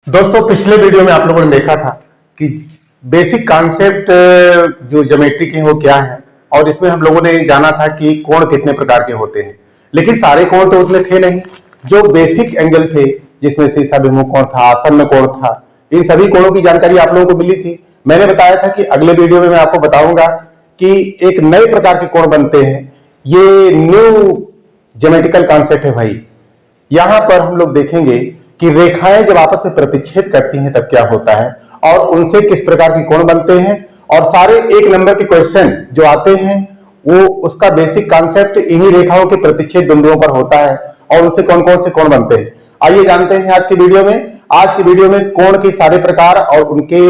दोस्तों पिछले वीडियो में आप लोगों ने देखा था कि बेसिक कॉन्सेप्ट जो ज्योमेट्री के हैं वो क्या है, और इसमें हम लोगों ने जाना था कि कोण कितने प्रकार के होते हैं। लेकिन सारे कोण तो उसमें थे नहीं। जो बेसिक एंगल थे जिसमें शीर्षाभिमुख कोण था, आसन्न कोण था, इन सभी कोणों की जानकारी आप लोगों को मिली थी। मैंने बताया था कि अगले वीडियो में मैं आपको बताऊंगा कि एक नए प्रकार के कोण बनते हैं। ये न्यू ज्योमेट्रिकल कॉन्सेप्ट है भाई। यहां पर हम लोग देखेंगे कि रेखाएं जब आपस में प्रतिच्छेद करती हैं तब क्या होता है, और उनसे किस प्रकार के कोण बनते हैं, और सारे एक नंबर के क्वेश्चन जो आते हैं वो उसका बेसिक कॉन्सेप्ट इन्हीं रेखाओं के प्रतिच्छेद बिंदुओं पर होता है, और उनसे कौन कौन से कोण बनते हैं। आइए जानते हैं आज की वीडियो में। आज की वीडियो में कोण के सारे प्रकार और उनके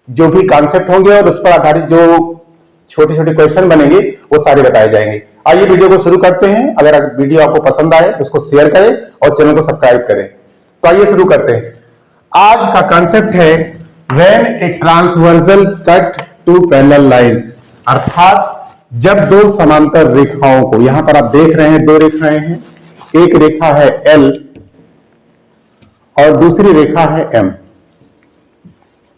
जो भी कॉन्सेप्ट होंगे और उस पर आधारित जो छोटे छोटे क्वेश्चन बनेंगे वो सारे बताए जाएंगे। आइए वीडियो को शुरू करते हैं। अगर वीडियो आपको पसंद आए तो उसको शेयर करें और चैनल को सब्सक्राइब करें। तो आइए शुरू करते हैं। आज का कॉन्सेप्ट है when a transversal cut two parallel lines, अर्थात जब दो समांतर रेखाओं को, यहां पर आप देख रहे हैं दो रेखाएं हैं, एक रेखा है L और दूसरी रेखा है M।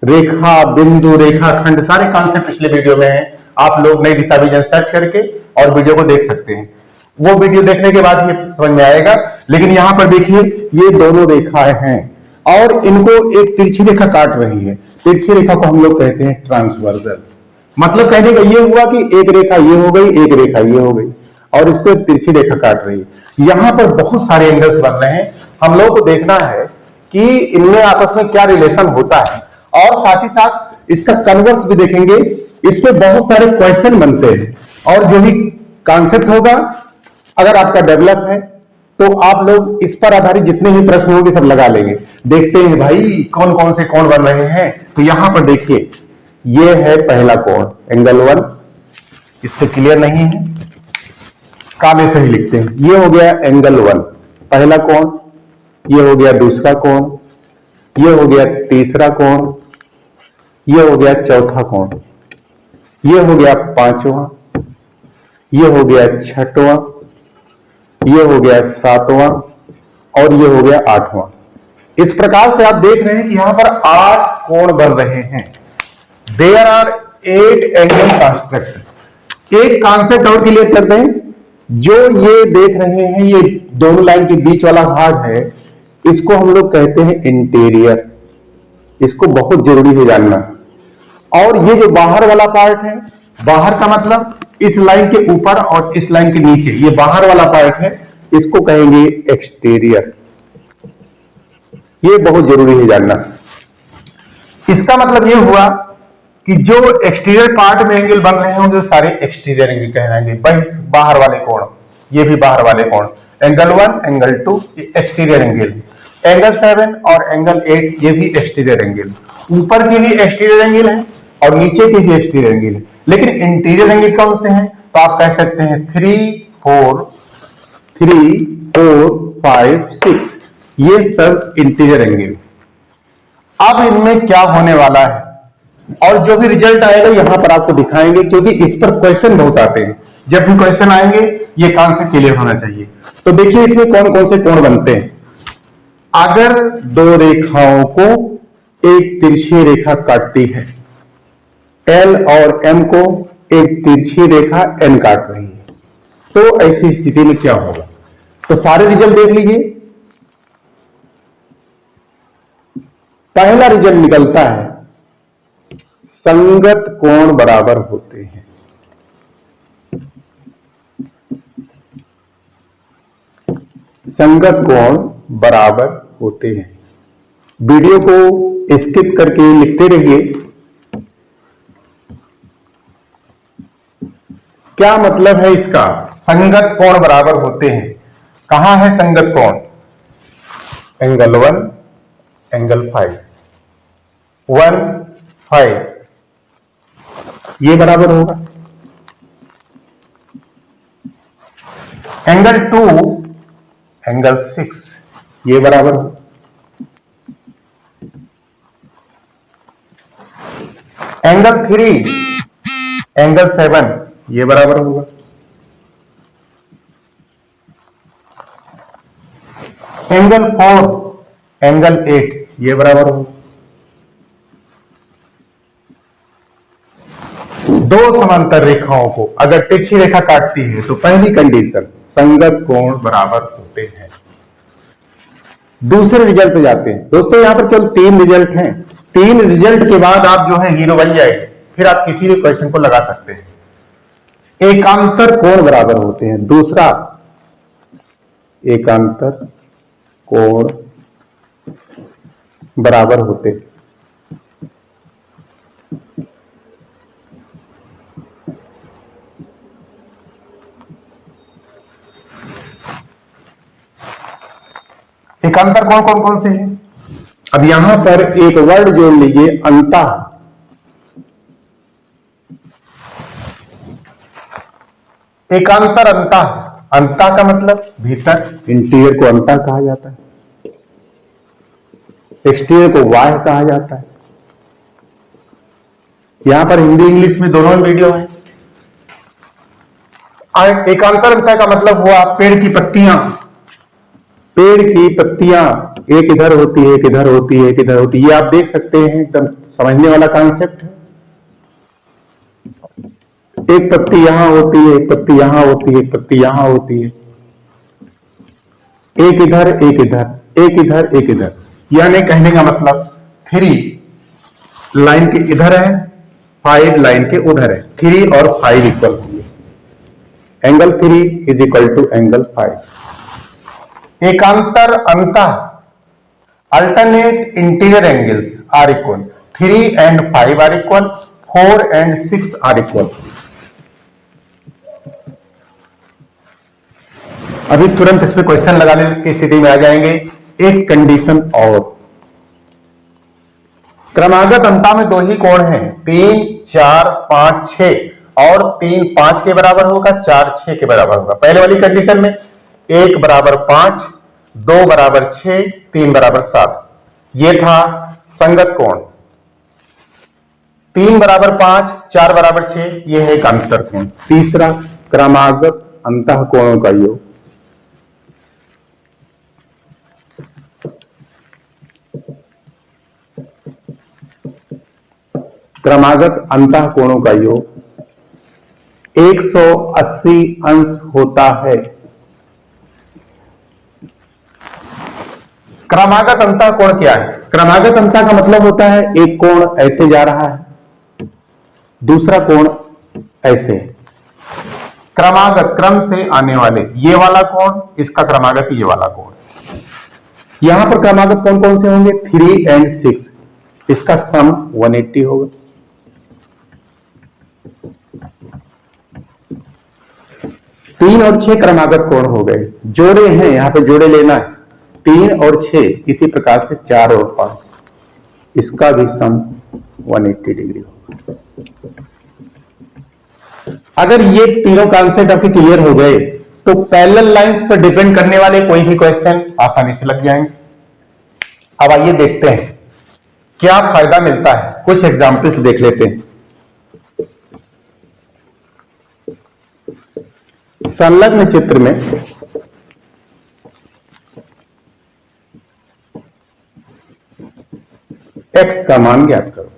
रेखा, बिंदु, रेखाखंड, सारे कॉन्सेप्ट पिछले वीडियो में है। आप लोग नई दिशा विजन सर्च करके और वीडियो को देख सकते हैं। वो वीडियो देखने के बाद ये समझ में आएगा। लेकिन यहां पर देखिए ये दोनों रेखाएं हैं और इनको एक तिरछी रेखा काट रही है। तिरछी रेखा को हम लोग कहते हैं ट्रांसवर्सल। मतलब कहने का ये हुआ कि एक रेखा ये हो गई, एक रेखा ये हो गई, और इसको एक तिरछी रेखा काट रही है। यहां पर बहुत सारे एंगल्स बन रहे हैं। हम लोग को देखना है कि इनमें आपस में क्या रिलेशन होता है, और साथ ही साथ इसका कन्वर्स भी देखेंगे। इसमें बहुत सारे क्वेश्चन बनते हैं, और जो भी कॉन्सेप्ट होगा अगर आपका डेवलप है तो आप लोग इस पर आधारित जितने भी प्रश्न होंगे सब लगा लेंगे। देखते हैं भाई कौन कौन से कोण बन रहे हैं। तो यहां पर देखिए ये है पहला कोण, एंगल 1। इस पे क्लियर नहीं है, काले से ही लिखते हैं। ये हो गया एंगल 1 पहला कोण, ये हो गया दूसरा कोण, ये हो गया तीसरा कोण, ये हो गया चौथा कोण, ये हो गया पांचवा, ये हो गया छठवां, ये हो गया सातवां, और ये हो गया आठवां। इस प्रकार से आप देख रहे हैं कि यहां पर 8 कोण बन रहे हैं। There are 8 angle construct. एक कॉन्सेप्ट और क्लियर करते हैं। जो ये देख रहे हैं ये दोनों लाइन के बीच वाला भाग है, इसको हम लोग कहते हैं इंटीरियर। इसको बहुत जरूरी है जानना। और ये जो बाहर वाला पार्ट है, बाहर का मतलब इस लाइन के ऊपर और इस लाइन के नीचे, ये बाहर वाला पार्ट है, इसको कहेंगे एक्सटीरियर। ये बहुत जरूरी है जानना। इसका मतलब ये हुआ कि जो एक्सटीरियर पार्ट में एंगल बन रहे होंगे सारे एक्सटीरियर एंगल कहलाएंगे। बाहर वाले कोण, ये भी बाहर वाले कोण, angle 1, angle 2 exterior angle, angle 7 और एंगल 8 ये भी एक्सटीरियर एंगल। ऊपर की भी एक्सटीरियर एंगल है और नीचे की भी एक्सटीरियर एंगल है। लेकिन इंटीरियर एंगल कौन से हैं? तो आप कह सकते हैं 3, 4, 5, 6, ये सब इंटीरियर एंगल। अब इनमें क्या होने वाला है और जो भी रिजल्ट आएगा यहां पर आपको दिखाएंगे, क्योंकि इस पर क्वेश्चन बहुत आते हैं। जब भी क्वेश्चन आएंगे ये कॉन्सेप्ट क्लियर होना चाहिए। तो देखिए इसमें कौन कौन से कोण बनते हैं। अगर दो रेखाओं को एक तिरछी रेखा काटती है, L और M को एक तिरछी रेखा N काट रही है, तो ऐसी स्थिति में क्या होगा? तो सारे रिजल्ट देख लीजिए। पहला रिजल्ट निकलता है संगत कोण बराबर होते हैं। संगत कोण बराबर होते हैं। वीडियो को स्किप करके लिखते रहिए। क्या मतलब है इसका? संगत कोण बराबर होते हैं। कहां है संगत कोण? एंगल 1, एंगल 5, 1, 5 ये बराबर होगा। एंगल 2, एंगल 6 ये बराबर होगा। एंगल 3, एंगल 7 ये बराबर होगा। एंगल 4, एंगल 8 ये बराबर हो। दो समांतर रेखाओं को अगर तिरछी रेखा काटती है तो पहली कंडीशन संगत कोण बराबर होते हैं। दूसरे रिजल्ट पे जाते हैं दोस्तों, यहां पर केवल 3 रिजल्ट हैं। 3 रिजल्ट के बाद आप जो है हीरो बन जाएंगे, फिर आप किसी भी क्वेश्चन को लगा सकते हैं। एकांतर कोण बराबर होते हैं। दूसरा, एकांतर कोण बराबर होते हैं। एकांतर कोण कौन कौन से हैं? अब यहां पर एक वर्ड जोड़ लीजिए, अंतः। एकांतर अंतः, अंतः का मतलब भीतर, इंटीरियर को अंतः कहा जाता है, एक्सटीरियर को बाह्य कहा जाता है। यहां पर हिंदी इंग्लिश में दोनों वीडियो है। एकांतर अंतः का मतलब हुआ पेड़ की पत्तियां, पेड़ की पत्तियां एक इधर होती है, एक इधर होती है, एक इधर होती है। ये आप देख सकते हैं, एकदम समझने वाला कॉन्सेप्ट है। एक पत्ती यहां होती है, एक पत्ती यहां होती है, एक पत्ती यहां होती है, एक इधर, एक इधर, एक इधर, एक इधर। यानी कहने का मतलब 3 लाइन के इधर है, 5 लाइन के उधर है। 3 और 5 इक्वल होंगे। Angle 3 is equal to angle 5। एकांतर अंतः alternate interior angles are equal. 3 and 5 are equal, 4 and 6 are equal. अभी तुरंत इस पे क्वेश्चन लगाने की स्थिति में आ जाएंगे। एक कंडीशन और, क्रमागत अंतः में 2 ही कोण हैं, 3, 4, 5, 6, और 3 5 के बराबर होगा, 4 6 के बराबर होगा। पहले वाली कंडीशन में 1 बराबर 5, 2 बराबर 6, 3 बराबर 7, ये था संगत कोण। 3 बराबर 5, 4 बराबर 6, ये है एकांतर कोण। तीसरा, क्रमागत अंतः कोणों का योग। क्रमागत अंतः कोणों का योग 180 अंश होता है। क्रमागत अंतः कोण क्या है? क्रमागत अंतः का मतलब होता है एक कोण ऐसे जा रहा है, दूसरा कोण ऐसे। क्रमागत, क्रम से आने वाले, ये वाला कोण, इसका क्रमागत ये वाला कोण। यहां पर क्रमागत कौन कौन से होंगे? 3 and 6, इसका सम 180 होगा। 3 और 6 क्रमागत कोण हो गए। जोड़े हैं, यहां पे जोड़े लेना है। 3 और 6, इसी प्रकार से 4 और 5, इसका भी सम 180 डिग्री होगा। अगर ये तीनों कॉन्सेप्ट आपके क्लियर हो गए तो पैरेलल लाइंस पर डिपेंड करने वाले कोई भी क्वेश्चन आसानी से लग जाएंगे। अब आइए देखते हैं क्या फायदा मिलता है। कुछ एग्जाम्पल्स देख लेते हैं। संलग्न चित्र में x का मान ज्ञात करो।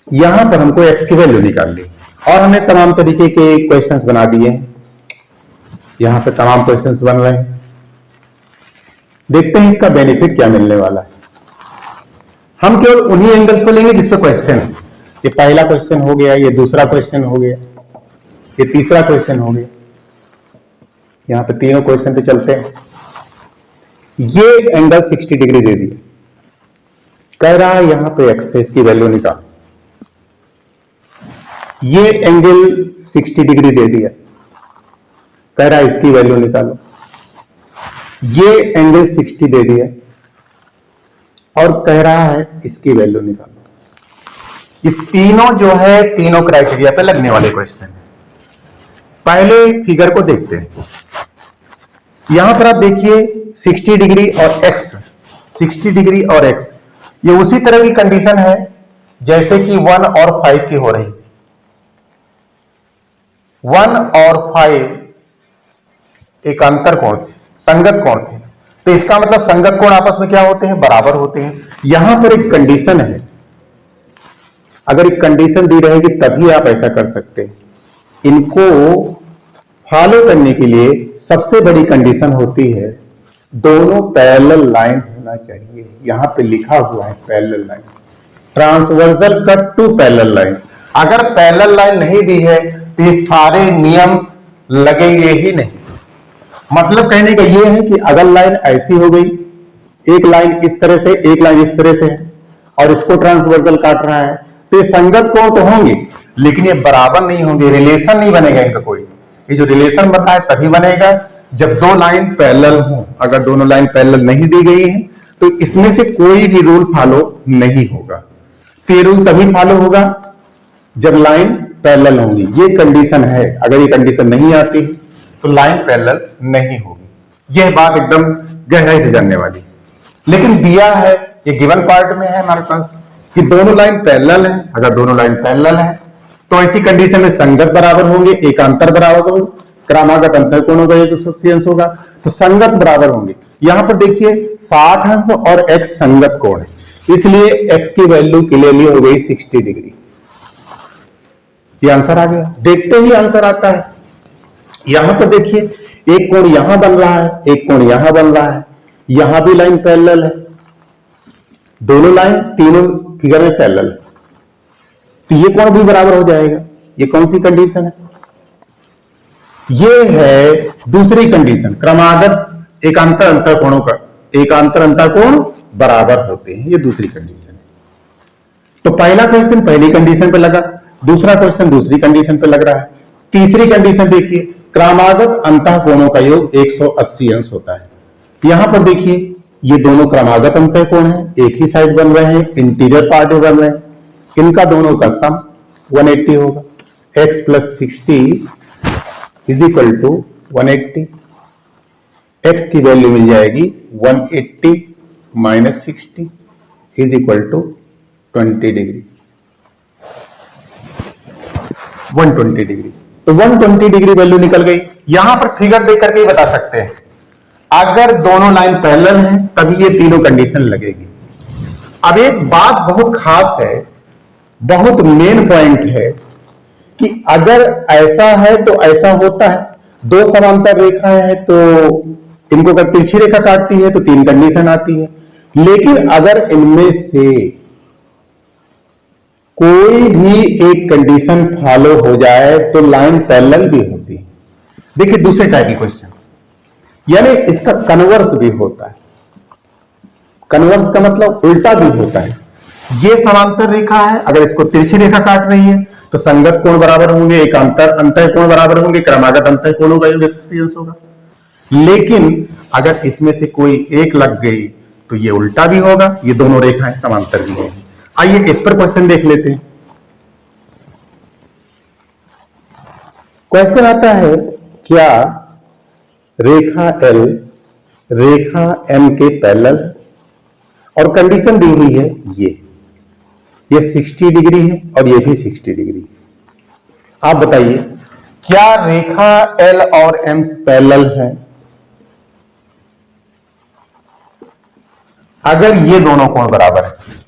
यहां पर हमको x की वैल्यू निकालनी और हमें तमाम तरीके के क्वेश्चंस बना दिए हैं। यहां पे तमाम क्वेश्चंस बन रहे हैं। देखते हैं इसका बेनिफिट क्या मिलने वाला है। हम केवल उन्हीं एंगल्स को लेंगे जिस पे क्वेश्चन है। ये पहला क्वेश्चन हो गया, ये दूसरा क्वेश्चन हो गया, ये तीसरा क्वेश्चन हो गया। यहां पे तीनों क्वेश्चन पे चलते हैं। ये एंगल 60 डिग्री दे दिया, कह रहा है यहां पे x से इसकी वैल्यू निकाल। ये एंगल 60 डिग्री दे दिया, कह रहा है इसकी वैल्यू निकालो। ये एंगल 60 दे दिया और कह रहा है इसकी वैल्यू निकालो। ये तीनों जो है तीनों क्राइटेरिया पे लगने वाले क्वेश्चन है। पहले फिगर को देखते हैं। यहां पर आप देखिए 60 डिग्री और x, 60 डिग्री और x, ये उसी तरह की कंडीशन है जैसे कि 1 और 5 की हो रही। 1 और 5 एकांतर कोण थे, संगत कोण थे। तो इसका मतलब संगत कोण आपस में क्या होते हैं, बराबर होते हैं। यहां पर एक कंडीशन है, अगर एक कंडीशन दी रहेगी तभी आप ऐसा कर सकते हैं। इनको फॉलो करने के लिए सबसे बड़ी कंडीशन होती है दोनों पैरेलल लाइन होना चाहिए। यहां पे लिखा हुआ है parallel line, transversal cut two parallel line. अगर पैरेलल लाइन नहीं दी है तो ये सारे नियम लगेंगे ही नहीं। मतलब कहने का ये है कि अगर लाइन ऐसी हो गई, एक लाइन इस तरह से, एक लाइन इस तरह से है और इसको ट्रांसवर्सल काट रहा है, तो ये संगत कोण तो होंगे लेकिन ये बराबर नहीं होंगे, रिलेशन नहीं बनेगा इनका कोई। ये जो रिलेशन बनता है तभी बनेगा जब दो लाइन पैरेलल हो। अगर दोनों लाइन पैरेलल नहीं दी गई है तो इसमें से कोई भी रूल फॉलो नहीं होगा। तो ये रूल तभी फॉलो होगा जब लाइन पैरेलल होंगी। ये कंडीशन है, अगर ये कंडीशन नहीं आती तो लाइन पैरेलल नहीं होगी। यह बात एकदम गहराई से जानने वाली। लेकिन दिया है, ये गिवन पार्ट में है हमारे पास कि दोनों लाइन पैरेलल है। अगर दोनों लाइन पैरेलल है तो ऐसी कंडीशन में संगत बराबर होंगे, एकांतर बराबर होंगे, क्रमागत अंतर कोण होगा, 180 अंश होगा, तो संगत बराबर होंगे। यहां पर देखिए 60 अंश और x संगत कोण है, इसलिए x की वैल्यू क्लियरली हो गई 60 डिग्री। ये आंसर आ गया, देखते ही आंसर आता है। यहां पर देखिए एक कोण यहां बन रहा है, एक कोण यहां बन रहा है, यहां भी लाइन पैरेलल है, दोनों लाइन तीनों फिगर में पैरेलल है, तो ये कोण भी बराबर हो जाएगा। ये कौन सी कंडीशन है? ये है दूसरी कंडीशन, क्रमागत एकांतर अंतर कोणों का, एकांतर अंतर कोण बराबर होते हैं, ये दूसरी कंडीशन है। तो पहला क्वेश्चन पहली कंडीशन पे लगा, दूसरा क्वेश्चन दूसरी कंडीशन पे लग रहा है। तीसरी कंडीशन देखिए, क्रमागत अंतः कोणों का योग 180 अंश होता है। यहां पर देखिए ये दोनों क्रमागत अंतर कोण है, एक ही साइड बन रहे हैं, इंटीरियर पार्ट में बन रहे हैं, इनका दोनों का सम 180 होगा। x plus 60 is equal to 180। x की वैल्यू मिल जाएगी 180 minus 60 is equal to 20 degree, 120 degree. तो 120 डिग्री वैल्यू निकल गई। यहां पर फिगर देख करके ही बता सकते हैं, अगर दोनों लाइन पैरेलल हैं तभी ये तीनों कंडीशन लगेगी। अब एक बात बहुत खास है, बहुत मेन पॉइंट है कि अगर ऐसा है तो ऐसा होता है। दो समांतर रेखाएं हैं तो इनको अगर तिरछी रेखा काटती है तो तीन कंडीशन आती है। लेकिन अगर इनमें से कोई भी एक कंडीशन फॉलो हो जाए तो लाइन पैरेलल भी होती है। देखिए दूसरे टाइप की क्वेश्चन, यानी इसका कन्वर्स भी होता है। कन्वर्स का मतलब उल्टा भी होता है। ये समांतर रेखा है, अगर इसको तिरछी रेखा काट रही है तो संगत कोण बराबर होंगे, एकांतर अंतर कोण बराबर होंगे, क्रमागत अंतर कोण होगा, 180 अंश होगा। लेकिन अगर इसमें से कोई एक लग गई तो ये उल्टा भी होगा, ये दोनों रेखाएं समांतर भी होंगी। आइए इस पर क्वेश्चन देख लेते हैं। क्वेश्चन आता है, क्या रेखा L रेखा M के पैरेलल और कंडीशन दी हुई है ये 60 डिग्री है और ये भी 60 डिग्री। आप बताइए क्या रेखा L और M पैरेलल है? अगर ये दोनों कोण बराबर है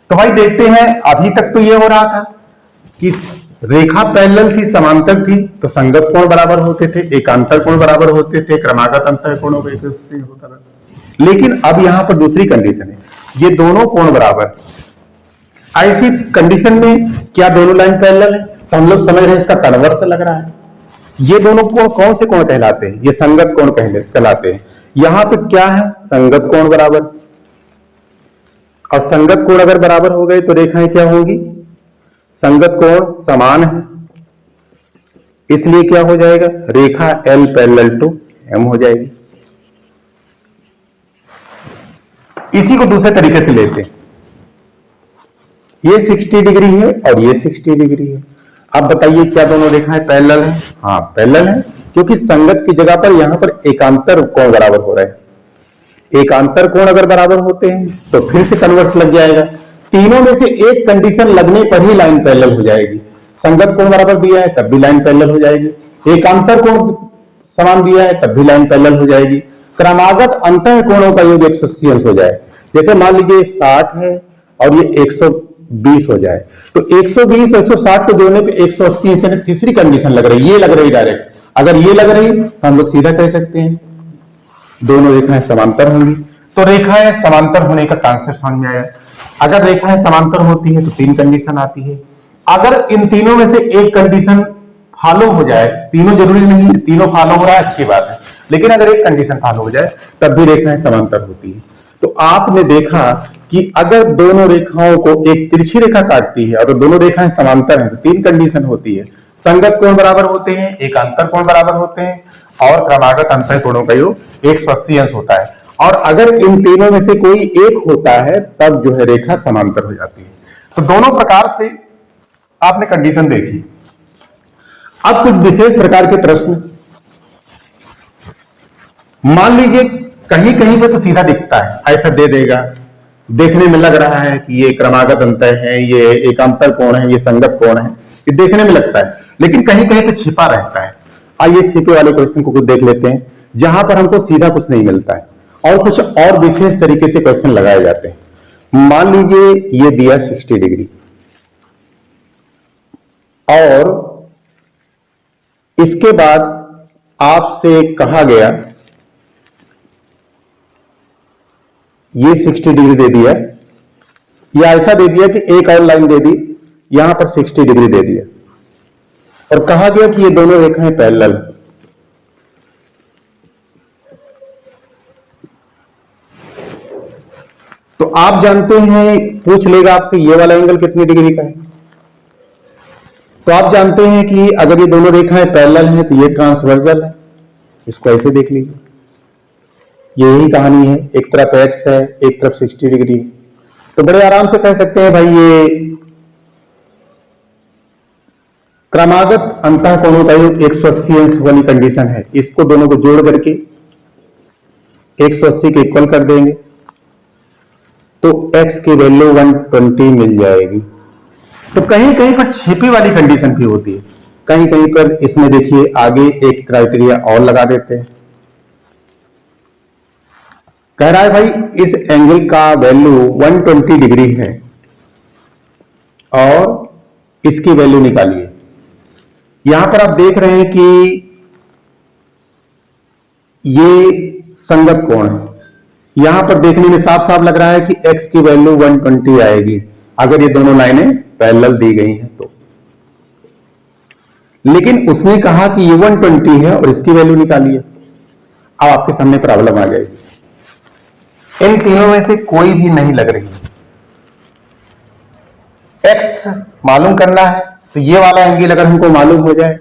तो भाई देखते हैं, अभी तक तो ये हो रहा था कि रेखा पैरेलल थी, समांतर थी, तो संगत कोण बराबर होते थे, एकांतर कोण बराबर होते थे, क्रमागत अंतर कोणों का 180 होता था। लेकिन अब यहां पर दूसरी कंडीशन है, ये दोनों कोण बराबर। ऐसी कंडीशन में क्या दोनों लाइन पैरेलल है? तो हम लोग समझ रहे हैं इसका कन्वर्स लग रहा है। ये दोनों कोण कौन से कोण कहलाते हैं? ये संगत कोण कहलाते हैं। यहां पे क्या है? संगत कोण बराबर। और संगत कोण अगर बराबर हो गए तो रेखाएं क्या होंगी? संगत कोण समान है, इसलिए क्या हो जाएगा? रेखा L पैरेलल टू M हो जाएगी। इसी को दूसरे तरीके से लेते हैं, ये 60 डिग्री है और ये 60 डिग्री है। अब बताइए क्या दोनों रेखाएं पैरेलल हैं? हाँ पैरेलल है, क्योंकि संगत की जगह पर यहां पर एकांतर कोण बराबर हो रहा है। एकांतर कोण अगर बराबर होते हैं तो फिर से कन्वर्स लग जाएगा। तीनों में से एक कंडीशन लगने पर ही लाइन पैरेलल हो जाएगी। संगत कोण बराबर दिया है तब भी लाइन पैरेलल हो जाएगी, एकांतर कोण समान दिया है तब भी लाइन पैरेलल हो जाएगी। क्रमागत अंतः कोणों का योग 180 अंश हो जाए, जैसे मान लीजिए 60 है और ये 120 हो जाए, तो 120 160 को जोड़ने पे 180 अंश। तीसरी कंडीशन लग रही, ये लग रही डायरेक्ट, अगर ये लग रही तो हम लोग सीधा कह सकते हैं दोनों रेखाएं समांतर होंगी। तो रेखाएं समांतर होने का कॉन्सेप्ट समझ में आया। अगर रेखाएं समांतर होती है तो तीन कंडीशन आती है। अगर इन तीनों में से एक कंडीशन फॉलो हो जाए, तीनों जरूरी नहीं है, तीनों फॉलो हो रहा है अच्छी बात है, लेकिन अगर एक कंडीशन फॉलो हो जाए तब भी रेखाएं समांतर होती है। तो आपने देखा कि अगर दोनों रेखाओं को एक तिरछी रेखा काटती है और दोनों रेखाएं समांतर हैं तो तीन कंडीशन होती है, संगत कोण बराबर होते हैं, एकांतर कोण बराबर होते हैं और क्रमागत अंतर कोणों का योग 180 अंश होता है। और अगर इन तीनों में से कोई एक होता है तब जो है रेखा समांतर हो जाती है। तो दोनों प्रकार से आपने कंडीशन देखी। अब कुछ विशेष प्रकार के प्रश्न, मान लीजिए कहीं कहीं पे तो सीधा दिखता है, ऐसा दे देगा, देखने में लग रहा है कि ये क्रमागत अंतर है, ये एकांतर कोण है, ये संगत कोण है, ये देखने में लगता है, लेकिन कहीं कहीं पे छिपा रहता है। आइए छिपे वाले क्वेश्चन को कुछ देख लेते हैं, जहां पर हमको सीधा कुछ नहीं मिलता है और कुछ और विशेष तरीके से क्वेश्चन लगाए जाते हैं। मान लीजिए ये दिया 60 डिग्री और इसके बाद आपसे कहा गया ये 60 डिग्री दे दिया, या ऐसा दे दिया कि एक और लाइन दे दी, यहां पर 60 डिग्री दे दिया और कहा गया कि ये दोनों रेखाएं पैरेलल। तो आप जानते हैं, पूछ लेगा आपसे ये वाला एंगल कितनी डिग्री का है, तो आप जानते हैं कि अगर ये दोनों रेखाएं पैरेलल हैं तो ये ट्रांसवर्सल है, इसको ऐसे देख लीजिए, यही कहानी है, एक तरफ x है एक तरफ 60 डिग्री है। तो बड़े आराम से कह सकते हैं भाई ये क्रमागत अंतः कोणों का योग 180 अंश वाली कंडीशन है, इसको दोनों को जोड़ करके 180 के इक्वल कर देंगे तो x की वैल्यू 120 मिल जाएगी। तो कहीं कहीं पर छिपी वाली कंडीशन भी होती है, कहीं कहीं पर इसमें देखिए आगे एक क्राइटेरिया और लगा देते हैं, कह रहा है भाई इस एंगल का वैल्यू 120 डिग्री है और इसकी वैल्यू निकालिए। यहां पर आप देख रहे हैं कि ये संगत कोण है, यहां पर देखने में साफ साफ लग रहा है कि x की वैल्यू 120 आएगी अगर ये दोनों लाइनें पैरेलल दी गई हैं तो, लेकिन उसने कहा कि ये 120 है और इसकी वैल्यू निकालिए। अब आपके सामने प्रॉब्लम आ जाएगी, इन तीनों में से कोई भी नहीं लग रही है, x मालूम करना है तो ये वाला एंगल अगर हमको मालूम हो जाए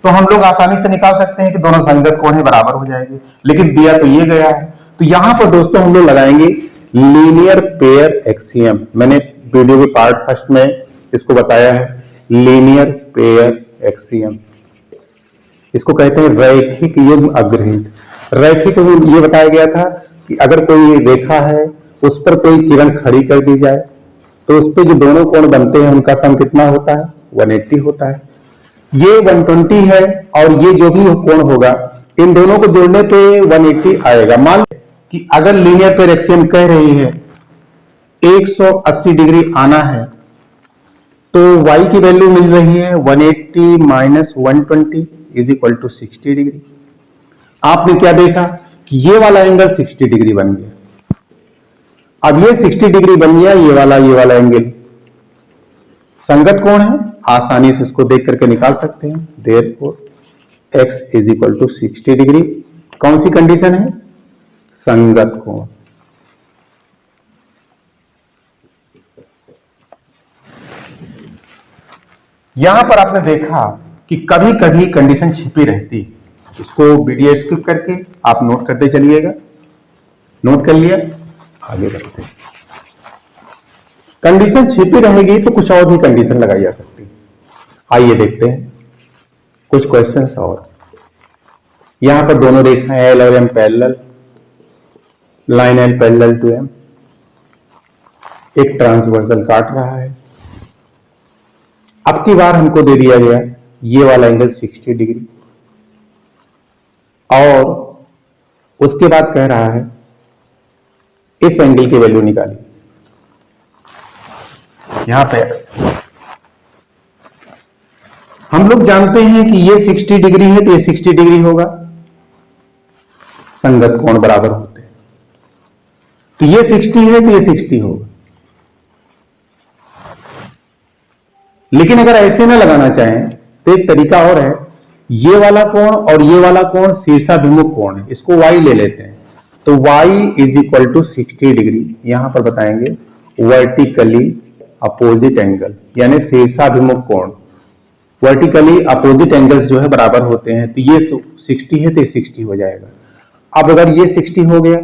तो हम लोग आसानी से निकाल सकते हैं कि दोनों संगत कोण है बराबर हो जाएंगे, लेकिन दिया तो ये गया है। तो यहां पर दोस्तों हम लोग लगाएंगे लीनियर पेयर एक्सियम। मैंने वीडियो के पार्ट फर्स्ट में इसको बताया है, लीनियर पेयर एक्सियम, इसको कहते हैं रैखिक युग्म अग्रहित। रैखिक ये बताया गया था कि अगर कोई रेखा है उस पर कोई किरण खड़ी कर दी जाए तो उस पर जो दोनों कोण बनते हैं उनका सम कितना होता है, 180 होता है। ये 120 है और ये जो भी कोण होगा इन दोनों को जोड़ने पे 180 आएगा। मान कि अगर लीनियर पेयर एक्सियम कह रही है 180 डिग्री आना है तो y की वैल्यू मिल रही है 180 minus 120 is equal to 60 degree. आपने क्या देखा कि ये वाला एंगल 60 डिग्री बन गया, अब ये 60 डिग्री बन गया, ये वाला एंगल संगत कोण है, आसानी से इसको देख करके निकाल सकते हैं। Therefore x is equal to 60 degree, कौन सी कंडीशन है, संगत कोण। यहां पर आपने देखा कि कभी कभी कंडीशन छिपी रहती, इसको वीडियो स्किप करके आप नोट करते चलिएगा। नोट कर लिया, आगे बढ़ते हैं। कंडीशन छिपी रहेगी तो कुछ और भी कंडीशन लगाई जा सकती है। आइए देखते हैं कुछ क्वेश्चंस और। यहां पर दोनों रेखाएं L और M parallel, line L parallel to M, एक ट्रांसवर्सल काट रहा है। अब की बार हमको दे दिया गया ये वाला एंगल 60 डिग्री, और उसके बाद कह रहा है इस एंगल की वैल्यू निकालिए, यहां पे x। हम लोग जानते हैं कि ये 60 डिग्री है तो ये 60 डिग्री होगा, संगत कोण बराबर होते हैं, तो ये 60 है तो ये 60 होगा। लेकिन अगर ऐसे ना लगाना चाहें तो एक तरीका और है, ये वाला कोण और ये वाला कोण शीर्षाभिमुख कोण है, इसको y ले लेते हैं, तो y is equal to 60 degree, यहां पर बताएंगे वर्टिकली अपोजिट एंगल, यानी शीर्षाभिमुख कोण। वर्टिकली अपोजिट एंगल्स जो है बराबर होते हैं, तो ये 60 है तो 60 हो जाएगा। अब अगर ये 60 हो गया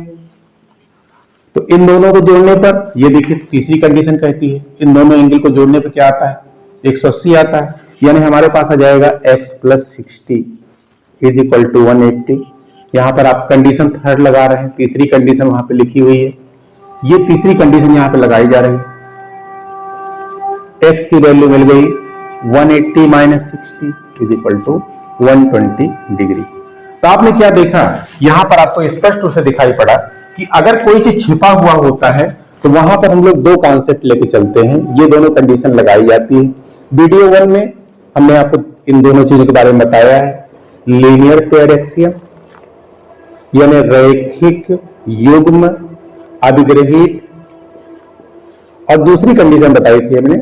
तो इन दोनों को जोड़ने पर, ये देखिए तीसरी कंडीशन कहती है इन दोनों एंगल को जोड़ने पर क्या आता है, 180 आता है, यानी हमारे पास आ जाएगा x plus 60 is equal to 180। यहां पर आप कंडीशन थर्ड लगा रहे हैं, तीसरी कंडीशन वहां पे लिखी हुई है, ये तीसरी कंडीशन यहां पे लगाई जा रही है। x की वैल्यू मिल गई 180 minus 60 is equal to 120 degree. तो आपने क्या देखा, यहां पर आपको स्पष्ट रूप से दिखाई पड़ा कि अगर कोई चीज छिपा हुआ होता है तो वहां पर हम लोग दो कॉन्सेप्ट लेके चलते हैं, ये दोनों कंडीशन लगाई जाती है। वीडियो 1 में हमने आपको इन दोनों चीजों के बारे में बताया है, लीनियर पेयर एक्सियम यानी रैखिक युग्म अभिग्रहित, और दूसरी कंडीशन बताई थी हमने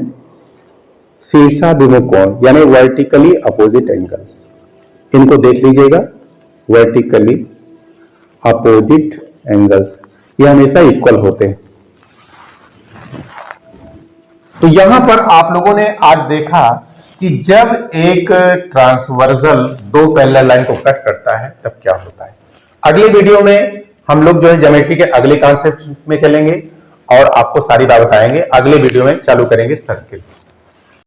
शीर्षाभिमुख कोण यानी वर्टिकली अपोजिट एंगल्स। इनको देख लीजिएगा, वर्टिकली अपोजिट एंगल्स ये हमेशा इक्वल होते हैं। तो यहां पर आप लोगों ने आज देखा कि जब एक ट्रांसवर्सल दो पैरेलल लाइन को कट करता है तब क्या होता है। अगले वीडियो में हम लोग जो है ज्योमेट्री के अगले कॉन्सेप्ट में चलेंगे और आपको सारी बात बताएंगे। अगले वीडियो में चालू करेंगे सर्किल।